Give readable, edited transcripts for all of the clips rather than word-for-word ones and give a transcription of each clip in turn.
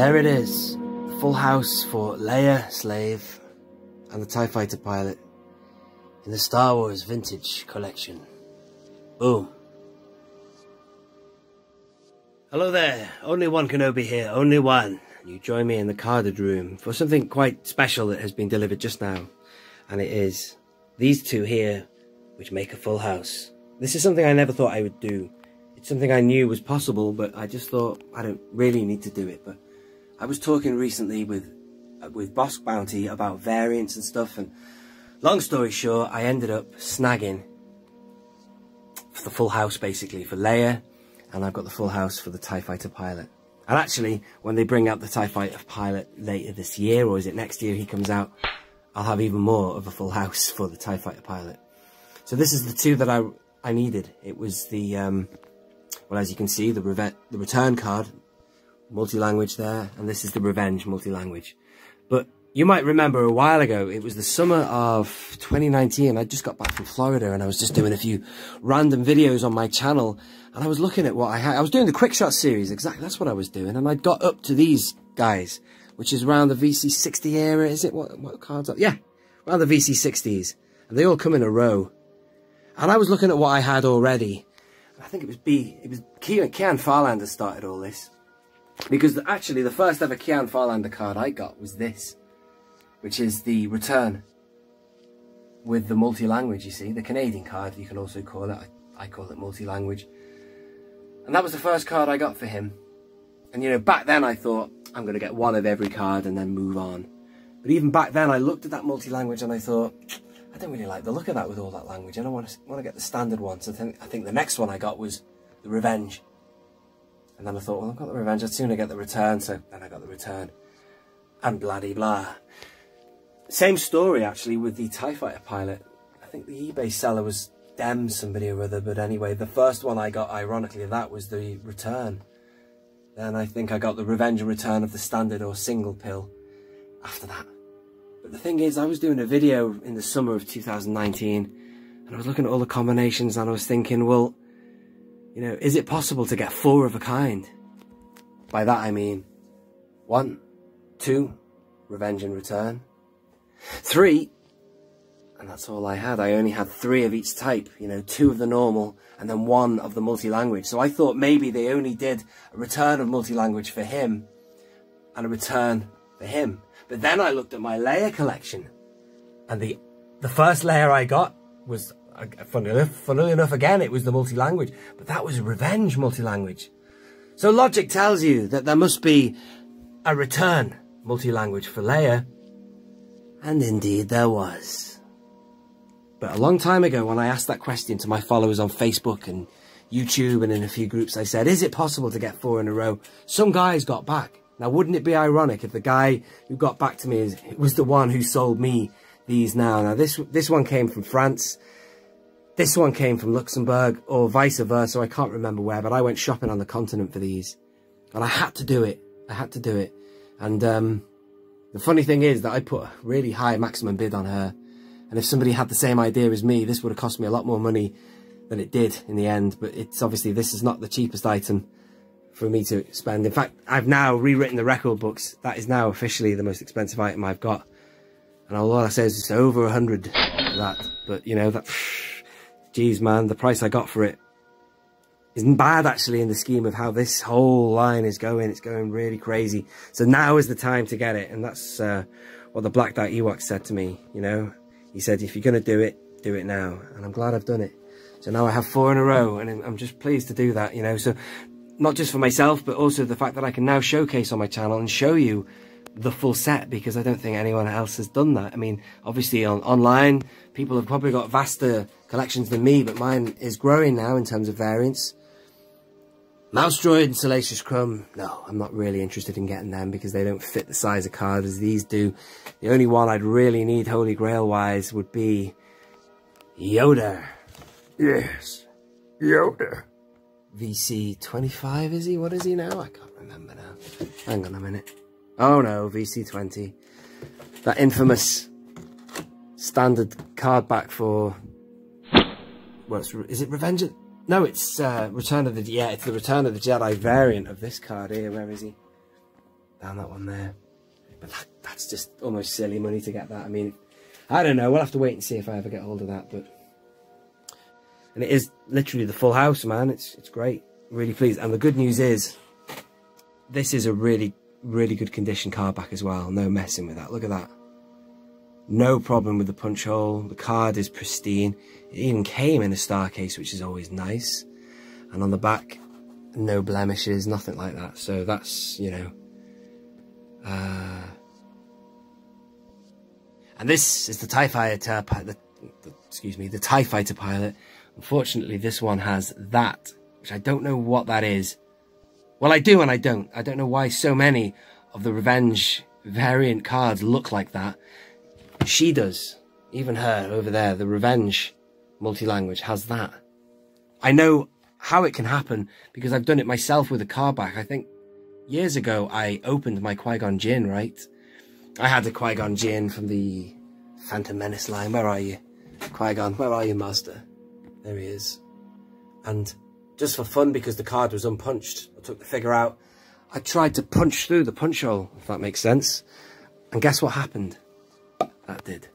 there it is, the full house for Leia, Slave, and the TIE Fighter pilot in the Star Wars Vintage Collection. Boom. Hello there, only one Kenobi here, only one. You join me in the carded room for something quite special that has been delivered just now. And it is these two here, which make a full house. This is something I never thought I would do. It's something I knew was possible, but I just thought I don't really need to do it. But I was talking recently with Boss Bounty about variants and stuff, and long story short, I ended up snagging for the full house basically for Leia, and I've got the full house for the TIE Fighter pilot. And actually, when they bring out the TIE Fighter pilot later this year, or is it next year he comes out, I'll have even more of a full house for the TIE Fighter pilot. So this is the two that I needed. It was the, well, as you can see, the return card, multi-language there, and this is the Revenge multi-language. But you might remember a while ago, it was the summer of 2019, I just got back from Florida and I was just doing a few random videos on my channel, and I was looking at what I had. I was doing the quick shot series, exactly, that's what I was doing, and I got up to these guys, which is around the VC60 era, is it? What cards are? Yeah, around the VC60s, and they all come in a row. And I was looking at what I had already. I think it was Kian Farlander started all this. Because actually the first ever Kian Farlander card I got was this, which is the return with the multi-language, you see, the Canadian card you can also call it. I call it multi-language. And that was the first card I got for him. And you know, back then I thought, I'm going to get one of every card and then move on. But even back then I looked at that multi-language and I thought, I don't really like the look of that with all that language. I don't want to get the standard one. So I think the next one I got was the Revenge. And then I thought, well, I've got the Revenge, I'd sooner get the return. So then I got the return. And blah-de-blah. Same story, actually, with the TIE Fighter pilot. I think the eBay seller was somebody or other. But anyway, the first one I got, ironically, that was the return. Then I think I got the Revenge and return of the standard or single pill after that. But the thing is, I was doing a video in the summer of 2019. And I was looking at all the combinations and I was thinking, well, you know, is it possible to get 4 of a kind? By that I mean 1, 2, Revenge and return, 3, and that's all I had. I only had 3 of each type, you know, 2 of the normal and then 1 of the multi-language. So I thought maybe they only did a return of multi-language for him and a return for him. But then I looked at my Leia collection, and the first Leia I got was, funnily enough, again, it was the multi-language, but that was Revenge multi-language. So logic tells you that there must be a return multi-language for Leia, and indeed there was. But a long time ago, when I asked that question to my followers on Facebook and YouTube and in a few groups, I said, is it possible to get 4 in a row? Some guys got back. Now, wouldn't it be ironic if the guy who got back to me was the one who sold me these now? Now, this one came from France. This one came from Luxembourg, or vice versa. I can't remember where, but I went shopping on the continent for these. And I had to do it. I had to do it. And the funny thing is that I put a really high maximum bid on her. And if somebody had the same idea as me, this would have cost me a lot more money than it did in the end. But it's obviously, this is not the cheapest item for me to spend. In fact, I've now rewritten the record books. That is now officially the most expensive item I've got. And all I say is it's over 100 for that. But, you know, that, geez, man, the price I got for it isn't bad, actually, in the scheme of how this whole line is going. It's going really crazy. So now is the time to get it. And that's what the Black Dot Ewok said to me, you know. He said, if you're going to do it now. And I'm glad I've done it. So now I have 4 in a row, and I'm just pleased to do that, you know. So not just for myself, but also the fact that I can now showcase on my channel and show you the full set, because I don't think anyone else has done that. I mean, obviously online, people have probably got vaster collections than me, but mine is growing now in terms of variants. Mouse Droid and Salacious Crumb, no, I'm not really interested in getting them because they don't fit the size of card as these do. The only one I'd really need Holy Grail wise would be Yoda. Yes, Yoda. VC25, is he? What is he now? I can't remember now. Hang on a minute. Oh no, VC20. That infamous standard card back for... Well, is it Revenge? No, it's Return of the... Yeah, it's the Return of the Jedi variant of this card here. Where is he? down that one there. But that's just almost silly money to get that. I mean, I don't know. We'll have to wait and see if I ever get hold of that. And it is literally the full house, man. It's great. Really pleased. And the good news is, this is a really, really good condition card back as well. No messing with that. Look at that. No problem with the punch hole. The card is pristine. It even came in a star case, which is always nice. And on the back, no blemishes, nothing like that. So that's, you know. And this is the TIE Fighter, the TIE Fighter pilot. Unfortunately, this one has that, which I don't know what that is. Well, I do and I don't. I don't know why so many of the Revenge variant cards look like that. She does. Even her over there, the Revenge multi-language has that. I know how it can happen because I've done it myself with a card back. I think years ago I opened my Qui-Gon Jinn, right? I had a Qui-Gon Jinn from the Phantom Menace line. Where are you? Qui-Gon, where are you, Master? There he is. And just for fun, because the card was unpunched, I took the figure out. I tried to punch through the punch hole, if that makes sense. And guess what happened? That did.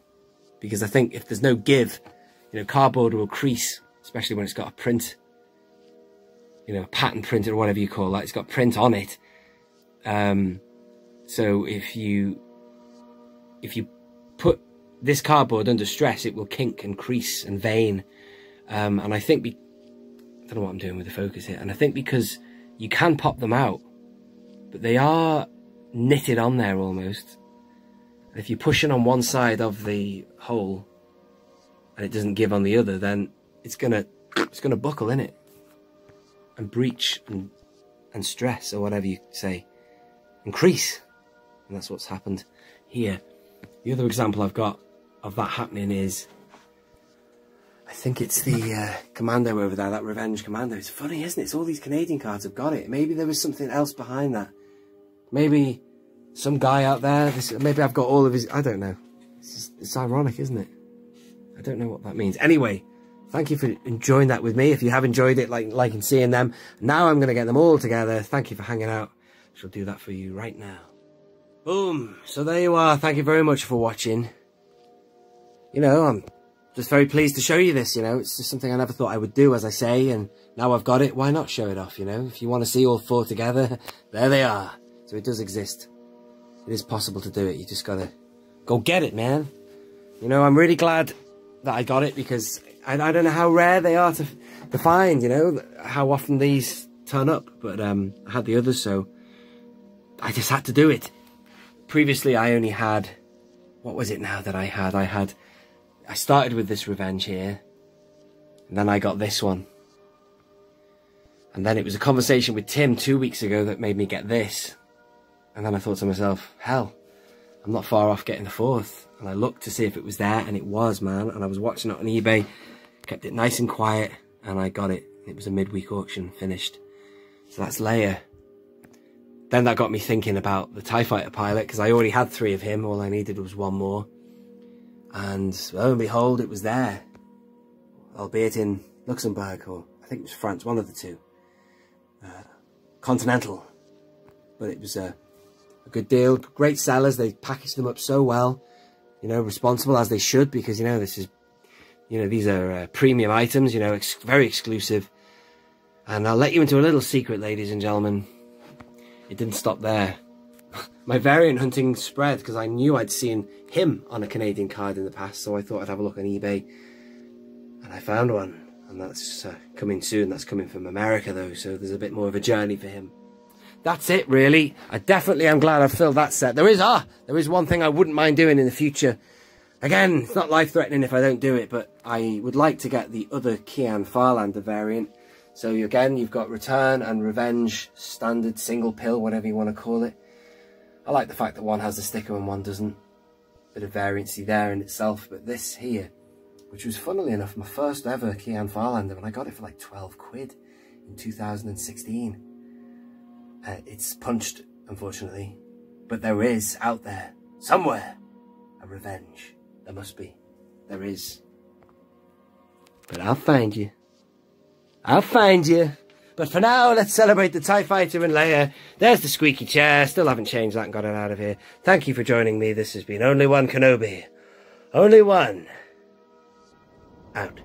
Because I think if there's no give, you know, cardboard will crease, especially when it's got a print, you know, a pattern print or whatever you call that. It's got print on it. So if you put this cardboard under stress, it will kink and crease and vein. And I think, I don't know what I'm doing with the focus here. And I think because you can pop them out, but they are knitted on there almost. And if you're pushing on one side of the hole and it doesn't give on the other, then it's gonna buckle in it and breach and stress, or whatever you say, and crease. And that's what's happened here. The other example I've got of that happening is, I think it's the Commando over there, that Revenge Commando. It's funny, isn't it? It's all these Canadian cards have got it. Maybe there was something else behind that. Maybe some guy out there, maybe I've got all of his, I don't know. It's ironic, isn't it? I don't know what that means. Anyway, thank you for enjoying that with me. If you have enjoyed it, liking seeing them. Now I'm going to get them all together. Thank you for hanging out. I shall do that for you right now. Boom. So there you are. Thank you very much for watching. You know, I'm just very pleased to show you this, you know. It's just something I never thought I would do, as I say, and now I've got it, why not show it off, you know? If you want to see all four together, there they are. So it does exist. It is possible to do it. You just gotta go get it, man. You know, I'm really glad that I got it, because I don't know how rare they are to find, you know, how often these turn up, but I had the others, so I just had to do it. Previously, I only had, what was it now that I had? I started with this Revenge here, and then I got this one. And then it was a conversation with Tim 2 weeks ago that made me get this. And then I thought to myself, hell, I'm not far off getting the fourth. And I looked to see if it was there, and it was, man. And I was watching it on eBay, kept it nice and quiet, and I got it. It was a midweek auction, finished. So that's Leia. Then that got me thinking about the TIE Fighter pilot, because I already had 3 of him. All I needed was 1 more. And lo and behold, it was there. Albeit in Luxembourg, or I think it was France, one of the 2. Continental. But it was a good deal. Great sellers. They packaged them up so well. You know, responsible as they should, because, you know, this is, you know, these are premium items, you know, very exclusive. And I'll let you into a little secret, ladies and gentlemen. It didn't stop there. My variant hunting spread, because I knew I'd seen him on a Canadian card in the past, so I thought I'd have a look on eBay. And I found one, and that's coming soon. That's coming from America, though, so there's a bit more of a journey for him. That's it, really. I definitely am glad I've filled that set. There is one thing I wouldn't mind doing in the future. Again, it's not life-threatening if I don't do it, but I would like to get the other Kian Farlander variant. So again, you've got Return and Revenge, standard, single pill, whatever you want to call it. I like the fact that one has a sticker and one doesn't. Bit of variancy there in itself, but this here, which was funnily enough my first ever Kian Farlander, and I got it for like 12 quid in 2016. It's punched, unfortunately, but there is out there, somewhere, a Revenge. There must be. There is. But I'll find you. I'll find you. But for now, let's celebrate the TIE Fighter and Leia. There's the squeaky chair. Still haven't changed that and got it out of here. Thank you for joining me. This has been Only One Kenobi. Only One. Out.